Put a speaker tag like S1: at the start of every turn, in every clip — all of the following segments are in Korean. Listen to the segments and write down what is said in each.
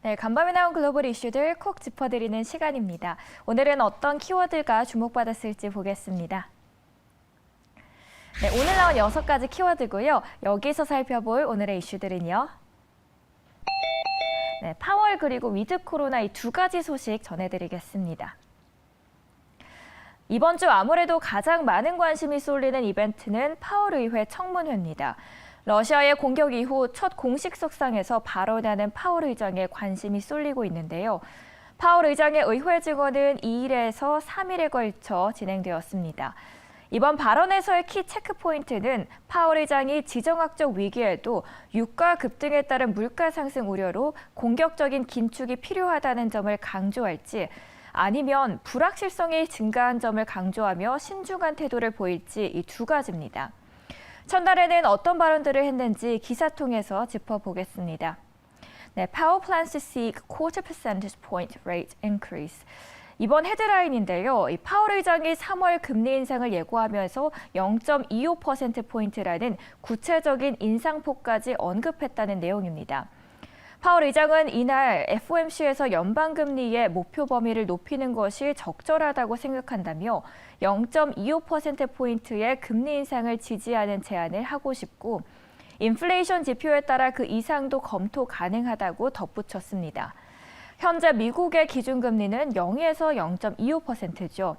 S1: 네, 간밤에 나온 글로벌 이슈들 콕 짚어드리는 시간입니다. 오늘은 어떤 키워드가 주목받았을지 보겠습니다. 네, 오늘 나온 6가지 키워드고요. 여기서 살펴볼 오늘의 이슈들은요. 네, 파월 그리고 위드 코로나 이 2가지 소식 전해드리겠습니다. 이번 주 아무래도 가장 많은 관심이 쏠리는 이벤트는 파월 의회 청문회입니다. 러시아의 공격 이후 첫 공식 석상에서 발언하는 파월 의장에 관심이 쏠리고 있는데요. 파월 의장의 의회 증언은 2일에서 3일에 걸쳐 진행되었습니다. 이번 발언에서의 키 체크 포인트는 파월 의장이 지정학적 위기에도 유가 급등에 따른 물가 상승 우려로 공격적인 긴축이 필요하다는 점을 강조할지 아니면 불확실성이 증가한 점을 강조하며 신중한 태도를 보일지 이 2가지입니다. 첫날에는 어떤 발언들을 했는지 기사 통해서 짚어보겠습니다. 네, Powell plans to seek quarter percentage point rate increase. 이번 헤드라인인데요. 이 파월 의장이 3월 금리 인상을 예고하면서 0.25%포인트라는 구체적인 인상폭까지 언급했다는 내용입니다. 파월 의장은 이날 FOMC에서 연방금리의 목표 범위를 높이는 것이 적절하다고 생각한다며 0.25%포인트의 금리 인상을 지지하는 제안을 하고 싶고 인플레이션 지표에 따라 그 이상도 검토 가능하다고 덧붙였습니다. 현재 미국의 기준금리는 0에서 0.25%죠.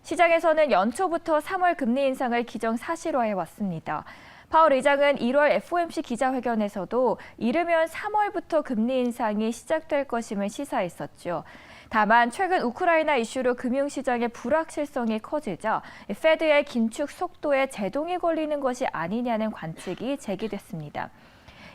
S1: 시장에서는 연초부터 3월 금리 인상을 기정사실화해왔습니다. 파월 의장은 1월 FOMC 기자회견에서도 이르면 3월부터 금리 인상이 시작될 것임을 시사했었죠. 다만 최근 우크라이나 이슈로 금융시장의 불확실성이 커지자 페드의 긴축 속도에 제동이 걸리는 것이 아니냐는 관측이 제기됐습니다.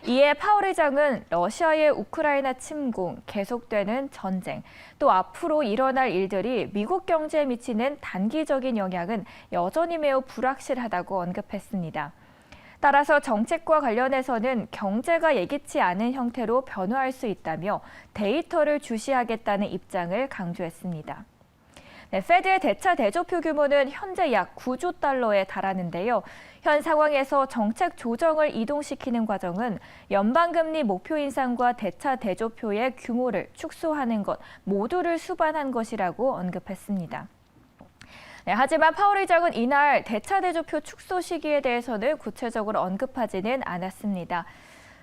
S1: 이에 파월 의장은 러시아의 우크라이나 침공, 계속되는 전쟁, 또 앞으로 일어날 일들이 미국 경제에 미치는 단기적인 영향은 여전히 매우 불확실하다고 언급했습니다. 따라서 정책과 관련해서는 경제가 예기치 않은 형태로 변화할 수 있다며 데이터를 주시하겠다는 입장을 강조했습니다. 네, 페드의 대차 대조표 규모는 현재 약 9조 달러에 달하는데요. 현 상황에서 정책 조정을 이동시키는 과정은 연방금리 목표 인상과 대차 대조표의 규모를 축소하는 것 모두를 수반한 것이라고 언급했습니다. 네, 하지만 파월 의장은 이날 대차 대조표 축소 시기에 대해서는 구체적으로 언급하지는 않았습니다.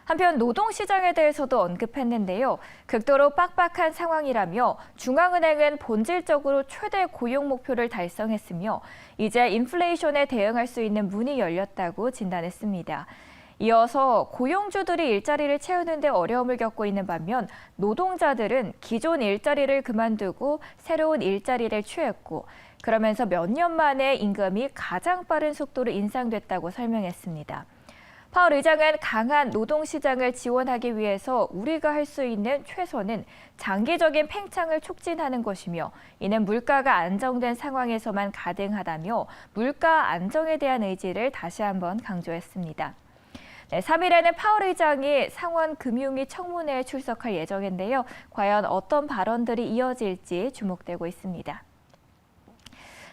S1: 한편 노동시장에 대해서도 언급했는데요. 극도로 빡빡한 상황이라며 중앙은행은 본질적으로 최대 고용 목표를 달성했으며 이제 인플레이션에 대응할 수 있는 문이 열렸다고 진단했습니다. 이어서 고용주들이 일자리를 채우는 데 어려움을 겪고 있는 반면 노동자들은 기존 일자리를 그만두고 새로운 일자리를 취했고 그러면서 몇 년 만에 임금이 가장 빠른 속도로 인상됐다고 설명했습니다. 파월 의장은 강한 노동시장을 지원하기 위해서 우리가 할 수 있는 최선은 장기적인 팽창을 촉진하는 것이며 이는 물가가 안정된 상황에서만 가능하다며 물가 안정에 대한 의지를 다시 한번 강조했습니다. 네, 3일에는 파월 의장이 상원 금융위 청문회에 출석할 예정인데요. 과연 어떤 발언들이 이어질지 주목되고 있습니다.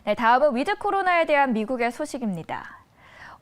S1: 네, 다음은 위드 코로나에 대한 미국의 소식입니다.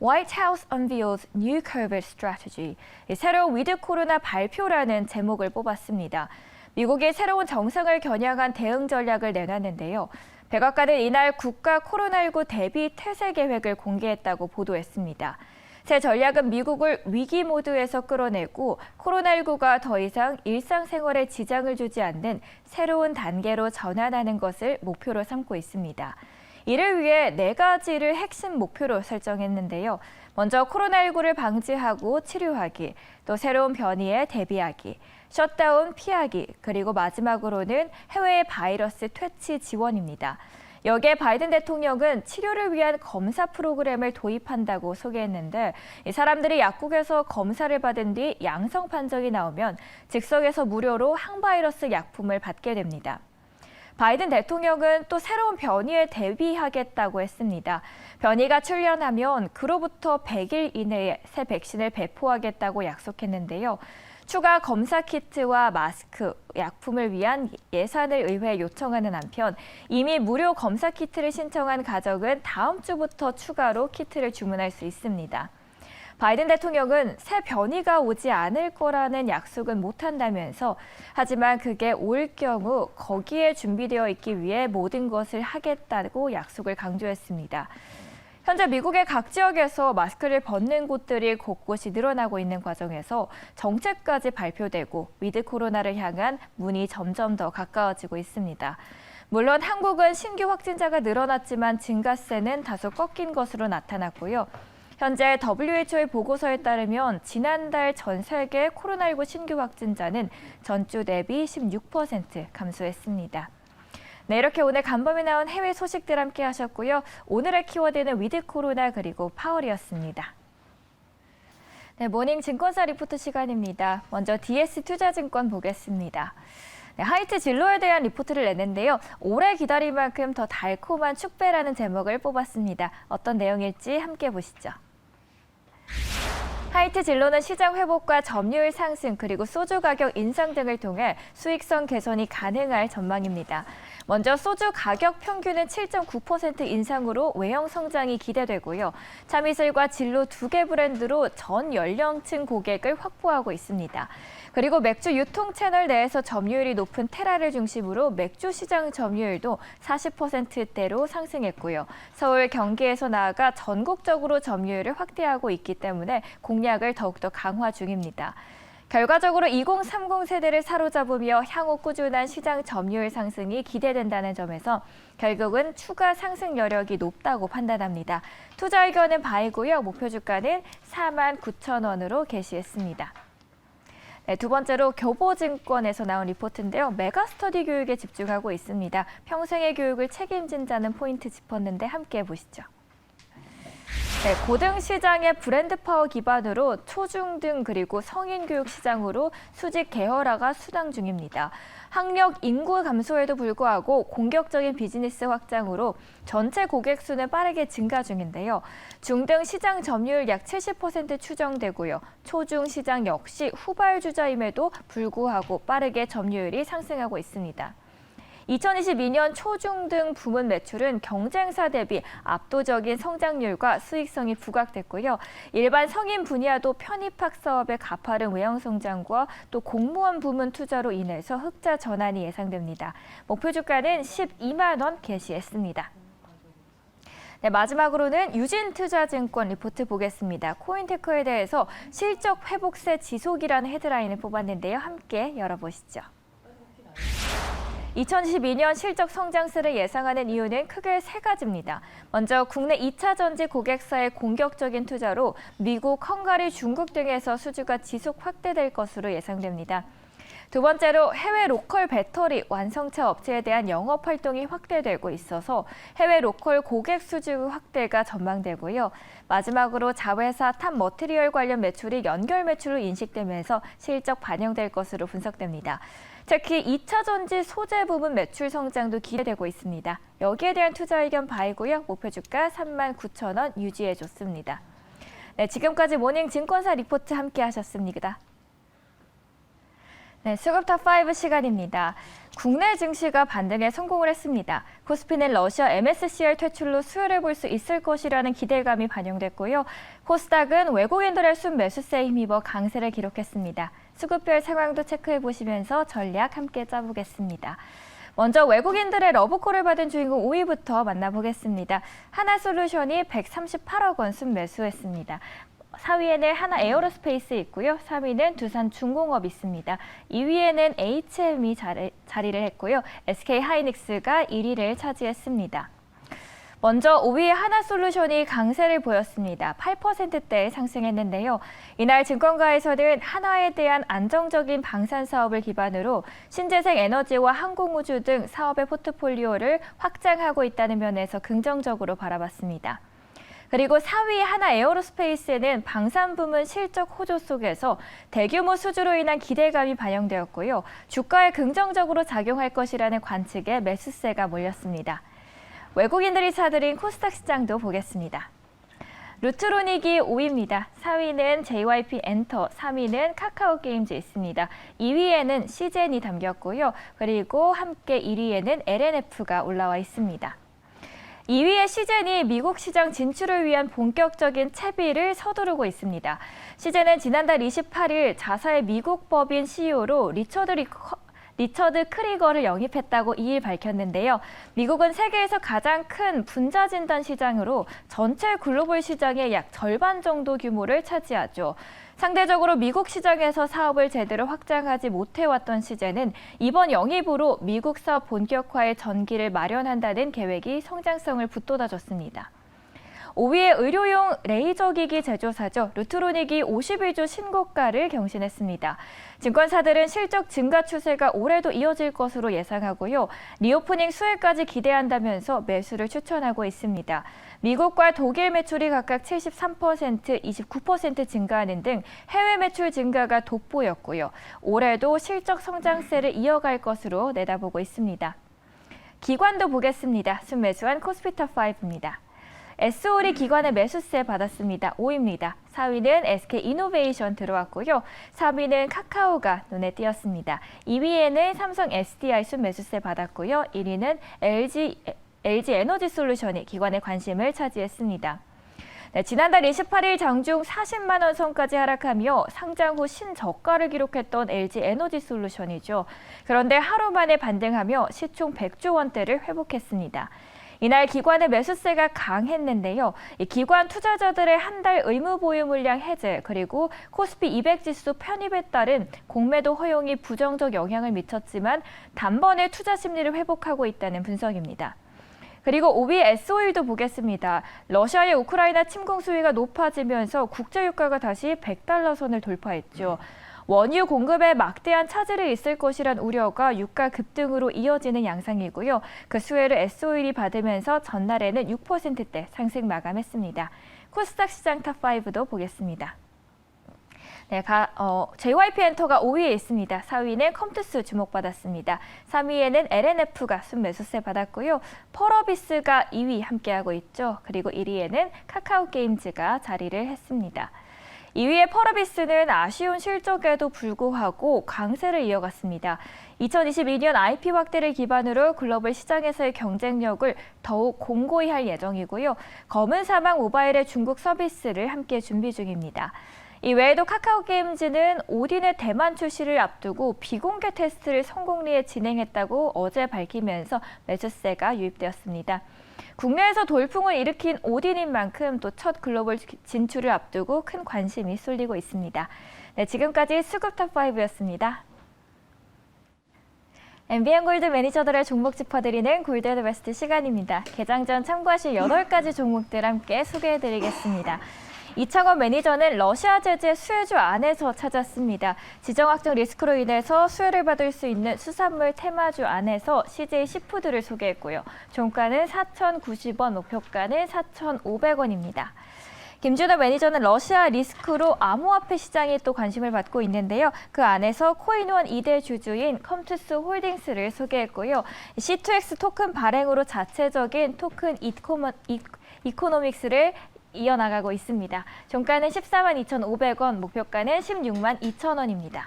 S1: White House unveils new COVID strategy. 새로운 위드 코로나 발표라는 제목을 뽑았습니다. 미국이 새로운 정상을 겨냥한 대응 전략을 내놨는데요. 백악관은 이날 국가 코로나19 대비 태세 계획을 공개했다고 보도했습니다. 새 전략은 미국을 위기 모드에서 끌어내고 코로나19가 더 이상 일상생활에 지장을 주지 않는 새로운 단계로 전환하는 것을 목표로 삼고 있습니다. 이를 위해 4가지를 핵심 목표로 설정했는데요. 먼저 코로나19를 방지하고 치료하기, 또 새로운 변이에 대비하기, 셧다운 피하기, 그리고 마지막으로는 해외의 바이러스 퇴치 지원입니다. 여기에 바이든 대통령은 치료를 위한 검사 프로그램을 도입한다고 소개했는데 이 사람들이 약국에서 검사를 받은 뒤 양성 판정이 나오면 즉석에서 무료로 항바이러스 약품을 받게 됩니다. 바이든 대통령은 또 새로운 변이에 대비하겠다고 했습니다. 변이가 출현하면 그로부터 100일 이내에 새 백신을 배포하겠다고 약속했는데요. 추가 검사 키트와 마스크, 약품을 위한 예산을 의회에 요청하는 한편 이미 무료 검사 키트를 신청한 가정은 다음 주부터 추가로 키트를 주문할 수 있습니다. 바이든 대통령은 새 변이가 오지 않을 거라는 약속은 못한다면서 하지만 그게 올 경우 거기에 준비되어 있기 위해 모든 것을 하겠다고 약속을 강조했습니다. 현재 미국의 각 지역에서 마스크를 벗는 곳들이 곳곳이 늘어나고 있는 과정에서 정책까지 발표되고 위드 코로나를 향한 문이 점점 더 가까워지고 있습니다. 물론 한국은 신규 확진자가 늘어났지만 증가세는 다소 꺾인 것으로 나타났고요. 현재 WHO의 보고서에 따르면 지난달 전 세계 코로나19 신규 확진자는 전주 대비 16% 감소했습니다. 네, 이렇게 오늘 간밤에 나온 해외 소식들 함께 하셨고요. 오늘의 키워드는 위드 코로나 그리고 파월이었습니다. 네, 모닝 증권사 리포트 시간입니다. 먼저 DS투자증권 보겠습니다. 네, 하이트 진로에 대한 리포트를 냈는데요. 오래 기다린 만큼 더 달콤한 축배라는 제목을 뽑았습니다. 어떤 내용일지 함께 보시죠. 하이트 진로는 시장 회복과 점유율 상승 그리고 소주 가격 인상 등을 통해 수익성 개선이 가능할 전망입니다. 먼저 소주 가격 평균은 7.9% 인상으로 외형 성장이 기대되고요. 참이슬과 진로 두 개 브랜드로 전 연령층 고객을 확보하고 있습니다. 그리고 맥주 유통 채널 내에서 점유율이 높은 테라를 중심으로 맥주 시장 점유율도 40%대로 상승했고요. 서울, 경기에서 나아가 전국적으로 점유율을 확대하고 있기 때문에 공략을 더욱더 강화 중입니다. 결과적으로 2030 세대를 사로잡으며 향후 꾸준한 시장 점유율 상승이 기대된다는 점에서 결국은 추가 상승 여력이 높다고 판단합니다. 투자 의견은 바이고요. 목표 주가는 49,000원으로 게시했습니다. 네, 두 번째로 교보증권에서 나온 리포트인데요. 메가스터디 교육에 집중하고 있습니다. 평생의 교육을 책임진다는 포인트 짚었는데 함께 보시죠. 네, 고등시장의 브랜드 파워 기반으로 초중등 그리고 성인 교육 시장으로 수직 계열화가 수당 중입니다. 학력 인구 감소에도 불구하고 공격적인 비즈니스 확장으로 전체 고객 수는 빠르게 증가 중인데요. 중등 시장 점유율 약 70% 추정되고요. 초중 시장 역시 후발주자임에도 불구하고 빠르게 점유율이 상승하고 있습니다. 2022년 초중등 부문 매출은 경쟁사 대비 압도적인 성장률과 수익성이 부각됐고요. 일반 성인 분야도 편입학 사업의 가파른 외형 성장과 또 공무원 부문 투자로 인해서 흑자 전환이 예상됩니다. 목표 주가는 12만 원 게시했습니다. 네, 마지막으로는 유진투자증권 리포트 보겠습니다. 코인테크에 대해서 실적 회복세 지속이라는 헤드라인을 뽑았는데요. 함께 열어보시죠. 2012년 실적 성장세를 예상하는 이유는 크게 세 가지입니다. 먼저 국내 2차 전지 고객사의 공격적인 투자로 미국, 헝가리, 중국 등에서 수주가 지속 확대될 것으로 예상됩니다. 두 번째로 해외 로컬 배터리 완성차 업체에 대한 영업 활동이 확대되고 있어서 해외 로컬 고객 수주 확대가 전망되고요. 마지막으로 자회사 탑 머티리얼 관련 매출이 연결 매출로 인식되면서 실적 반영될 것으로 분석됩니다. 특히 2차 전지 소재 부분 매출 성장도 기대되고 있습니다. 여기에 대한 투자 의견 바이고요. 목표 주가 39,000원 유지해줬습니다. 네, 지금까지 모닝 증권사 리포트 함께 하셨습니다. 네, 수급 탑5 시간입니다. 국내 증시가 반등에 성공을 했습니다. 코스피는 러시아 MSCR 퇴출로 수혜를 볼 수 있을 것이라는 기대감이 반영됐고요. 코스닥은 외국인들의 순매수세에 힘입어 강세를 기록했습니다. 수급별 상황도 체크해 보시면서 전략 함께 짜보겠습니다. 먼저 외국인들의 러브콜을 받은 주인공 5위부터 만나보겠습니다. 하나솔루션이 138억 원 순매수했습니다. 4위에는 하나 에어로스페이스 있고요. 3위는 두산중공업 있습니다. 2위에는 HM이 자리를 했고요. SK하이닉스가 1위를 차지했습니다. 먼저 5위 하나솔루션이 강세를 보였습니다. 8%대 상승했는데요. 이날 증권가에서는 한화에 대한 안정적인 방산 사업을 기반으로 신재생 에너지와 항공우주 등 사업의 포트폴리오를 확장하고 있다는 면에서 긍정적으로 바라봤습니다. 그리고 4위 하나 에어로스페이스는 방산 부문 실적 호조 속에서 대규모 수주로 인한 기대감이 반영되었고요. 주가에 긍정적으로 작용할 것이라는 관측에 매수세가 몰렸습니다. 외국인들이 사들인 코스닥 시장도 보겠습니다. 루트로닉이 5위입니다. 4위는 JYP 엔터, 3위는 카카오게임즈 있습니다. 2위에는 시젠이 담겼고요. 그리고 함께 1위에는 LNF가 올라와 있습니다. 2위의 시젠이 미국 시장 진출을 위한 본격적인 채비를 서두르고 있습니다. 시젠은 지난달 28일 자사의 미국 법인 CEO로 리처드 크리거를 영입했다고 2일 밝혔는데요. 미국은 세계에서 가장 큰 분자진단 시장으로 전체 글로벌 시장의 약 절반 정도 규모를 차지하죠. 상대적으로 미국 시장에서 사업을 제대로 확장하지 못해왔던 시젠은 이번 영입으로 미국 사업 본격화의 전기를 마련한다는 계획이 성장성을 북돋아줬습니다. 5위의 의료용 레이저기기 제조사죠. 루트로닉이 51조 신고가를 경신했습니다. 증권사들은 실적 증가 추세가 올해도 이어질 것으로 예상하고요. 리오프닝 수혜까지 기대한다면서 매수를 추천하고 있습니다. 미국과 독일 매출이 각각 73%, 29% 증가하는 등 해외 매출 증가가 돋보였고요. 올해도 실적 성장세를 이어갈 것으로 내다보고 있습니다. 기관도 보겠습니다. 순매수한 코스피탑5입니다. SOL이 기관의 매수세 받았습니다. 5위입니다. 4위는 SK이노베이션 들어왔고요. 3위는 카카오가 눈에 띄었습니다. 2위에는 삼성 SDI 순매수세 받았고요. 1위는 LG 에너지솔루션이 기관의 관심을 차지했습니다. 네, 지난달 28일 장중 40만 원 선까지 하락하며 상장 후 신저가를 기록했던 LG 에너지솔루션이죠. 그런데 하루 만에 반등하며 시총 100조 원대를 회복했습니다. 이날 기관의 매수세가 강했는데요. 이 기관 투자자들의 한 달 의무 보유 물량 해제 그리고 코스피 200 지수 편입에 따른 공매도 허용이 부정적 영향을 미쳤지만 단번에 투자 심리를 회복하고 있다는 분석입니다. 그리고 5위 SO일도 보겠습니다. 러시아의 우크라이나 침공 수위가 높아지면서 국제유가가 다시 100달러 선을 돌파했죠. 원유 공급에 막대한 차질이 있을 것이란 우려가 유가 급등으로 이어지는 양상이고요. 그 수혜를 SO일이 받으면서 전날에는 6%대 상승 마감했습니다. 코스닥 시장 탑5도 보겠습니다. 네, JYP엔터가 5위에 있습니다. 4위는 컴투스 주목받았습니다. 3위에는 LNF가 순매수세 받았고요. 펄어비스가 2위 함께하고 있죠. 그리고 1위에는 카카오게임즈가 자리를 했습니다. 2위의 펄어비스는 아쉬운 실적에도 불구하고 강세를 이어갔습니다. 2022년 IP 확대를 기반으로 글로벌 시장에서의 경쟁력을 더욱 공고히 할 예정이고요. 검은 사막 모바일의 중국 서비스를 함께 준비 중입니다. 이외에도 카카오게임즈는 오딘의 대만 출시를 앞두고 비공개 테스트를 성공리에 진행했다고 어제 밝히면서 매수세가 유입되었습니다. 국내에서 돌풍을 일으킨 오딘인 만큼 또 첫 글로벌 진출을 앞두고 큰 관심이 쏠리고 있습니다. 네, 지금까지 수급탑5였습니다. MBN 골드 매니저들의 종목 짚어드리는 골드앤베스트 시간입니다. 개장 전 참고하실 8가지 종목들 함께 소개해드리겠습니다. 이창원 매니저는 러시아 제재 수혜주 안에서 찾았습니다. 지정 확정 리스크로 인해서 수혜를 받을 수 있는 수산물 테마주 안에서 CJ 시푸드를 소개했고요. 종가는 4,090원, 목표가는 4,500원입니다. 김준호 매니저는 러시아 리스크로 암호화폐 시장에 또 관심을 받고 있는데요. 그 안에서 코인원 2대 주주인 컴투스 홀딩스를 소개했고요. C2X 토큰 발행으로 자체적인 토큰 이코노믹스를 이어나가고 있습니다. 종가는 14만 2,500원, 목표가는 16만 2,000원입니다.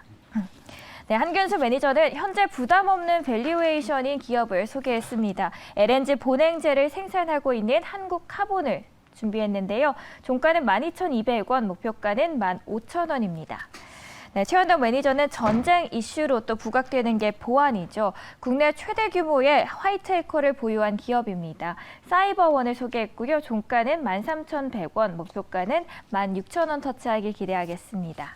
S1: 네, 한균수 매니저는 현재 부담 없는 밸류에이션인 기업을 소개했습니다. LNG 본행제를 생산하고 있는 한국카본을 준비했는데요. 종가는 12,200원, 목표가는 15,000원입니다. 네, 최현덕 매니저는 전쟁 이슈로 또 부각되는 게 보안이죠. 국내 최대 규모의 화이트 해커를 보유한 기업입니다. 사이버원을 소개했고요. 종가는 13,100원, 목표가는 16,000원 터치하길 기대하겠습니다.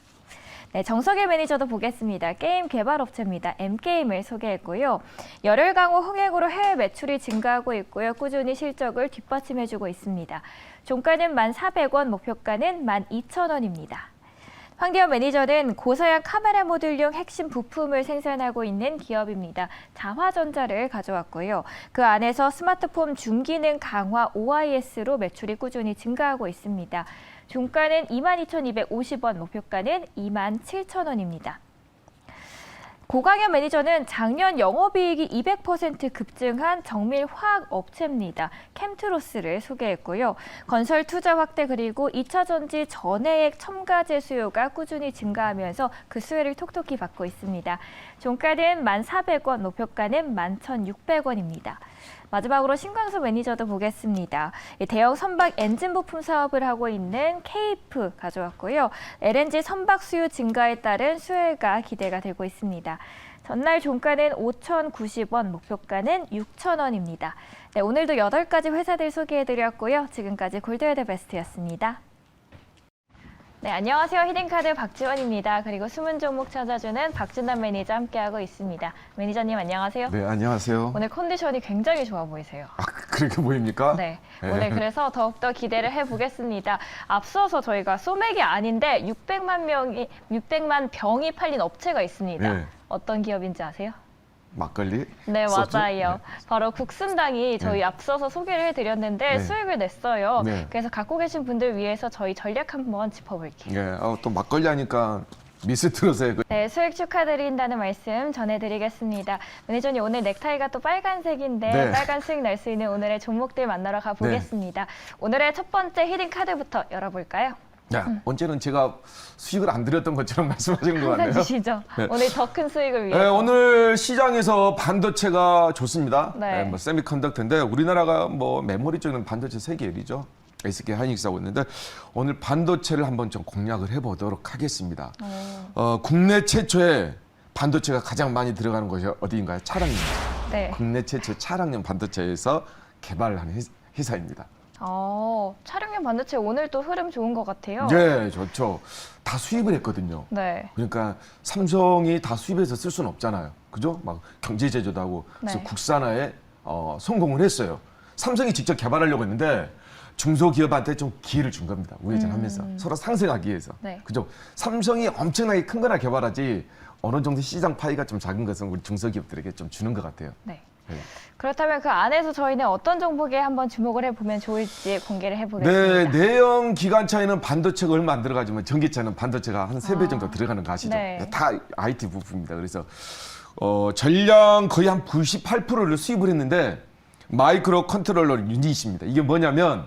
S1: 네, 정석일 매니저도 보겠습니다. 게임 개발업체입니다. M게임을 소개했고요. 열혈 강호 흥행으로 해외 매출이 증가하고 있고요. 꾸준히 실적을 뒷받침해주고 있습니다. 종가는 1,400원, 목표가는 12,000원입니다. 황대현 매니저는 고사양 카메라 모듈용 핵심 부품을 생산하고 있는 기업입니다. 자화전자를 가져왔고요. 그 안에서 스마트폰 중기능 강화 OIS로 매출이 꾸준히 증가하고 있습니다. 종가는 22,250원, 목표가는 27,000원입니다. 고강현 매니저는 작년 영업이익이 200% 급증한 정밀화학업체입니다. 캠트로스를 소개했고요. 건설 투자 확대 그리고 2차 전지 전해액 첨가제 수요가 꾸준히 증가하면서 그 수혜를 톡톡히 받고 있습니다. 종가는 1,400원, 목표가는 11,600원입니다. 마지막으로 신광수 매니저도 보겠습니다. 대형 선박 엔진 부품 사업을 하고 있는 케이프 가져왔고요. LNG 선박 수요 증가에 따른 수혜가 기대가 되고 있습니다. 전날 종가는 5,090원, 목표가는 6,000원입니다. 네, 오늘도 8가지 회사들 소개해드렸고요. 지금까지 골드웨더 베스트였습니다. 네, 안녕하세요. 히든카드 박지원입니다. 그리고 숨은 종목 찾아주는 박준남 매니저 함께하고 있습니다. 매니저님 안녕하세요.
S2: 네, 안녕하세요.
S1: 오늘 컨디션이 굉장히 좋아 보이세요.
S2: 아, 그렇게 보입니까?
S1: 네, 오늘 그래서 더욱더 기대를 해보겠습니다. 앞서서 저희가 소맥이 아닌데 600만 병이 팔린 업체가 있습니다.
S2: 네.
S1: 어떤 기업인지 아세요?
S2: 막걸리?
S1: 네,
S2: 소주?
S1: 맞아요.
S2: 네.
S1: 바로 국순당이 저희
S2: 네.
S1: 앞서서 소개를 해드렸는데
S2: 네.
S1: 수익을 냈어요.
S2: 네.
S1: 그래서 갖고 계신 분들 위해서 저희 전략 한번 짚어볼게요.
S2: 네, 또 막걸리 하니까 미스트롯에
S1: 네, 수익 축하드린다는 말씀 전해드리겠습니다. 매니저님 오늘 넥타이가 또 빨간색인데
S2: 네.
S1: 빨간 수익 날 수 있는 오늘의 종목들 만나러 가보겠습니다. 오늘의 첫 번째 히든 카드부터 열어볼까요?
S2: 야, 언제는 제가 수익을 안 드렸던 것처럼 말씀하시는 것
S1: 항상
S2: 같네요.
S1: 주시죠.
S2: 네.
S1: 오늘 더 큰 수익을 위해서.
S2: 네, 오늘 시장에서 반도체가 좋습니다.
S1: 네.
S2: 뭐 세미컨덕터인데 우리나라가 뭐 메모리 쪽은 반도체 세계 1위죠. SK 하이닉스하고 있는데 오늘 반도체를 한번 좀 공략을 해보도록 하겠습니다. 국내 최초의 반도체가 가장 많이 들어가는 곳이 어디인가요? 차량입니다.
S1: 네.
S2: 국내 최초 차량용 반도체에서 개발하는 회사입니다.
S1: 촬영용 반도체 오늘 또 흐름 좋은 것 같아요.
S2: 네, 좋죠. 다 수입을 했거든요.
S1: 네.
S2: 그러니까 삼성이 다 수입해서 쓸 수는 없잖아요. 그죠? 막 경제 제조도 하고 그래서
S1: 네.
S2: 국산화에 성공을 했어요. 삼성이 직접 개발하려고 했는데 중소기업한테 좀 기회를 준 겁니다. 우회전하면서 서로 상생하기 위해서.
S1: 네.
S2: 그죠? 삼성이 엄청나게 큰 거나 개발하지 어느 정도 시장 파이가 좀 작은 것은 우리 중소기업들에게 좀 주는 것 같아요.
S1: 네.
S2: 네.
S1: 그렇다면 그 안에서 저희는 어떤 종목에 한번 주목을 해보면 좋을지 공개를
S2: 네,
S1: 해보겠습니다.
S2: 내연 기관차에는 반도체가 얼마 안 들어가지만 전기차는 반도체가 한 3배 정도 들어가는 거 아시죠?
S1: 네.
S2: 다 IT 부품입니다. 그래서 전량 거의 한 98%를 수입을 했는데 마이크로 컨트롤러 유닛입니다. 이게 뭐냐면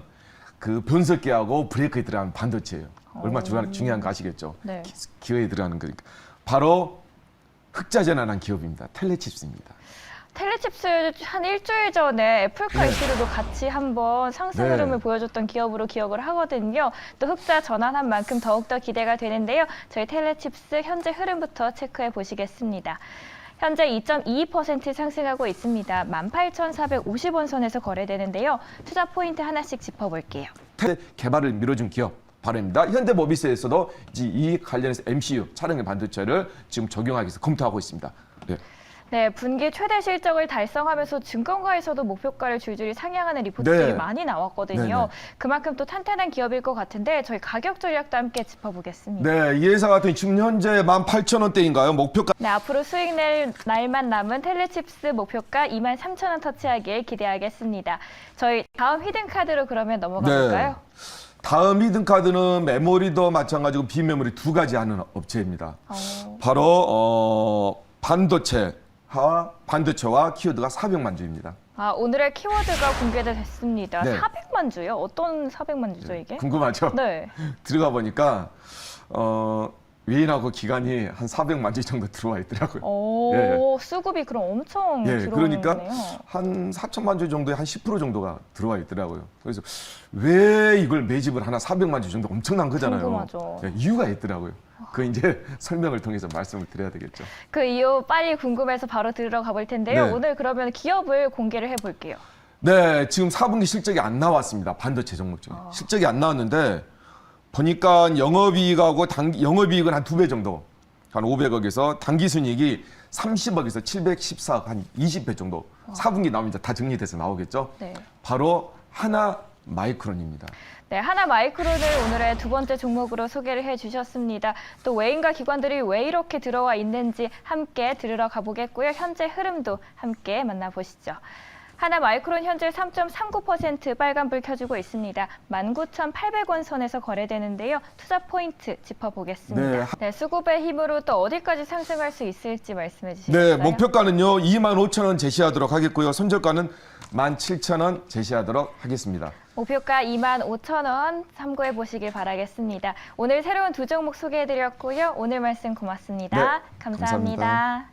S2: 그 변속기하고 브레이크에 들어가는 반도체예요. 얼마나 중요한 거 아시겠죠?
S1: 네.
S2: 기어에 들어가는 거니까. 바로 흑자전환한 기업입니다. 텔레칩스입니다.
S1: 텔레칩스 한 일주일 전에 애플카
S2: 네.
S1: 이슈로도 같이 한번 상승
S2: 네.
S1: 흐름을 보여줬던 기업으로 기억을 하거든요. 또 흑자 전환한 만큼 더욱더 기대가 되는데요. 저희 텔레칩스 현재 흐름부터 체크해 보시겠습니다. 현재 2.22% 상승하고 있습니다. 18,450원 선에서 거래되는데요. 투자 포인트 하나씩 짚어볼게요.
S2: 개발을 밀어준 기업 바로입니다. 현대모비스에서도 이제 이 관련해서 MCU 차량용 반도체를 지금 적용하기 위해서 검토하고 있습니다. 네.
S1: 네, 분기 최대 실적을 달성하면서 증권가에서도 목표가를 줄줄이 상향하는 리포트들이
S2: 네.
S1: 많이 나왔거든요.
S2: 네네.
S1: 그만큼 또 탄탄한 기업일 것 같은데 저희 가격 전략도 함께 짚어보겠습니다.
S2: 네, 이 회사 같은 지금 현재 18,000원대인가요? 목표가
S1: 네, 앞으로 수익 낼 날만 남은 텔레칩스 목표가 23,000원 터치하길 기대하겠습니다. 저희 다음 히든카드로 그러면 넘어가 볼까요?
S2: 다음 히든카드는 메모리도 마찬가지고 비메모리 두 가지 하는 업체입니다. 바로 반도체와 키워드가 400만 주입니다.
S1: 오늘의 키워드가 공개됐습니다.
S2: 네.
S1: 400만 주요? 어떤 400만 주죠, 이게?
S2: 궁금하죠?
S1: 네.
S2: 들어가 보니까 외인하고 기관이 한 400만 주 정도 들어와 있더라고요.
S1: 수급이 그럼 엄청
S2: 예,
S1: 들어오는
S2: 그러니까
S1: 거네요.
S2: 한 4천만 주 정도에 한 10% 정도가 들어와 있더라고요. 그래서 왜 이걸 매집을 하나 400만 주 정도 엄청난 거잖아요.
S1: 궁금하죠.
S2: 예, 이유가 있더라고요. 그 이제 설명을 통해서 말씀을 드려야 되겠죠.
S1: 그 이유 빨리 궁금해서 바로 들어가 볼 텐데요.
S2: 네.
S1: 오늘 그러면 기업을 공개를 해볼게요.
S2: 네, 지금 4분기 실적이 안 나왔습니다. 반도체 종목 중에. 실적이 안 나왔는데 보니까 영업이익하고 영업이익은 한 2배 정도, 한 500억에서 당기순이익이 30억에서 714억, 한 20배 정도. 4분기 나오면 이제 다 정리돼서 나오겠죠.
S1: 네.
S2: 바로 하나 마이크론입니다.
S1: 네, 하나 마이크론을 오늘의 두 번째 종목으로 소개를 해주셨습니다. 또 외인과 기관들이 왜 이렇게 들어와 있는지 함께 들으러 가보겠고요. 현재 흐름도 함께 만나보시죠. 하나 마이크론 현재 3.39% 빨간불 켜주고 있습니다. 19,800원 선에서 거래되는데요. 투자 포인트 짚어보겠습니다. 네, 수급의 힘으로 또 어디까지 상승할 수 있을지 말씀해 주시겠어요?
S2: 네, 목표가는요 25,000원 제시하도록 하겠고요. 손절가는 17,000원 제시하도록 하겠습니다.
S1: 목표가 25,000원 참고해 보시길 바라겠습니다. 오늘 새로운 두 종목 소개해드렸고요. 오늘 말씀 고맙습니다.
S2: 네,
S1: 감사합니다.